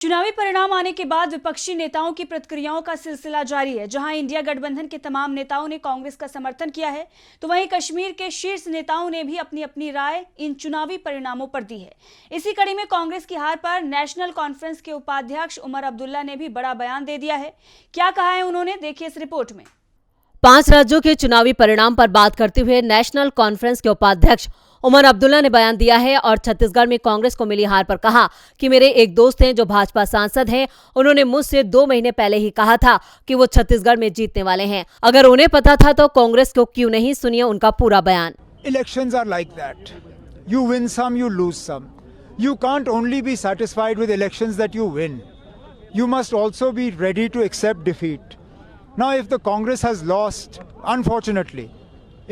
चुनावी परिणाम आने के बाद विपक्षी नेताओं की प्रतिक्रियाओं का सिलसिला जारी है। जहां इंडिया गठबंधन के तमाम नेताओं ने कांग्रेस का समर्थन किया है, तो वहीं कश्मीर के शीर्ष नेताओं ने भी अपनी अपनी राय इन चुनावी परिणामों पर दी है। इसी कड़ी में कांग्रेस की हार पर नेशनल कॉन्फ्रेंस के उपाध्यक्ष उमर अब्दुल्ला ने भी बड़ा बयान दे दिया है। क्या कहा है उन्होंने, देखिए इस रिपोर्ट में। 5 राज्यों के चुनावी परिणाम पर बात करते हुए नेशनल कॉन्फ्रेंस के उपाध्यक्ष उमर अब्दुल्ला ने बयान दिया है और छत्तीसगढ़ में कांग्रेस को मिली हार पर कहा कि मेरे एक दोस्त हैं जो भाजपा सांसद हैं, उन्होंने मुझसे 2 महीने पहले ही कहा था कि वो छत्तीसगढ़ में जीतने वाले हैं। अगर उन्हें पता था तो कांग्रेस को क्यों नहीं, सुनिए उनका पूरा बयान। Elections are like that. You win some, you lose some. You can't only be satisfied with elections that you win. You must also be ready to accept defeat. Now, if the Congress has lost, unfortunately,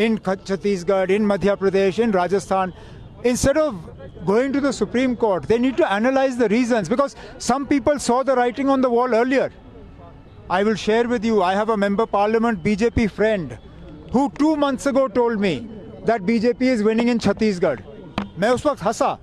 in Chhattisgarh, in Madhya Pradesh, in Rajasthan, instead of going to the Supreme Court, they need to analyze the reasons, because some people saw the writing on the wall earlier. I will share with you, I have a member parliament BJP friend who 2 months ago told me that BJP is winning in Chhattisgarh. मैं उस वक्त हंसा,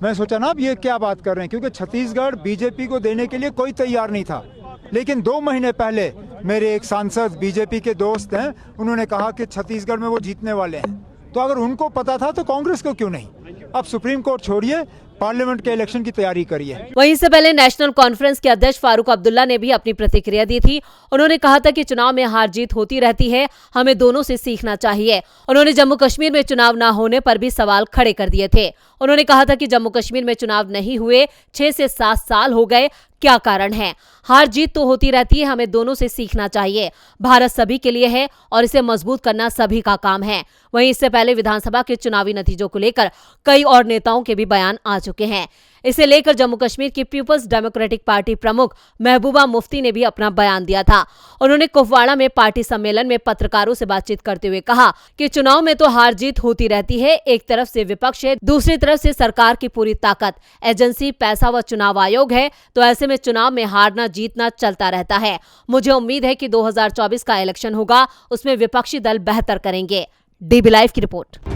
मैं सोचा ना अब ये क्या बात कर रहे हैं, क्योंकि छत्तीसगढ़ बीजेपी को देने के लिए कोई तैयार नहीं था। लेकिन 2 महीने पहले मेरे एक सांसद बीजेपी के दोस्त हैं, उन्होंने कहा कि छत्तीसगढ़ में वो जीतने वाले हैं। तो अगर उनको पता था तो कांग्रेस को क्यों नहीं? अब सुप्रीम कोर्ट छोड़िए, पार्लियामेंट के इलेक्शन की तैयारी करिए। वहीं इससे पहले नेशनल कॉन्फ्रेंस के अध्यक्ष फारूक अब्दुल्ला ने भी अपनी प्रतिक्रिया दी थी। उन्होंने कहा था कि चुनाव में हार जीत होती रहती है, हमें दोनों से सीखना चाहिए। उन्होंने जम्मू कश्मीर में चुनाव न होने पर भी सवाल खड़े कर दिए थे। उन्होंने कहा था कि जम्मू कश्मीर में चुनाव नहीं हुए 6 से 7 साल हो गए, क्या कारण है? हार जीत तो होती रहती है, हमें दोनों से सीखना चाहिए। भारत सभी के लिए है और इसे मजबूत करना सभी का काम है। वहीं इससे पहले विधानसभा के चुनावी नतीजों को लेकर कई और नेताओं के भी बयान आ चुके हैं। इसे लेकर जम्मू कश्मीर की पीपल्स डेमोक्रेटिक पार्टी प्रमुख महबूबा मुफ्ती ने भी अपना बयान दिया था। उन्होंने कुपवाड़ा में पार्टी सम्मेलन में पत्रकारों से बातचीत करते हुए कहा कि चुनाव में तो हार जीत होती रहती है, एक तरफ से विपक्ष है, दूसरी तरफ से सरकार की पूरी ताकत, एजेंसी, पैसा व चुनाव आयोग है, तो ऐसे में चुनाव में हारना जीतना चलता रहता है। मुझे उम्मीद है कि 2024 का इलेक्शन होगा, उसमें विपक्षी दल बेहतर करेंगे। डीबी लाइव की रिपोर्ट।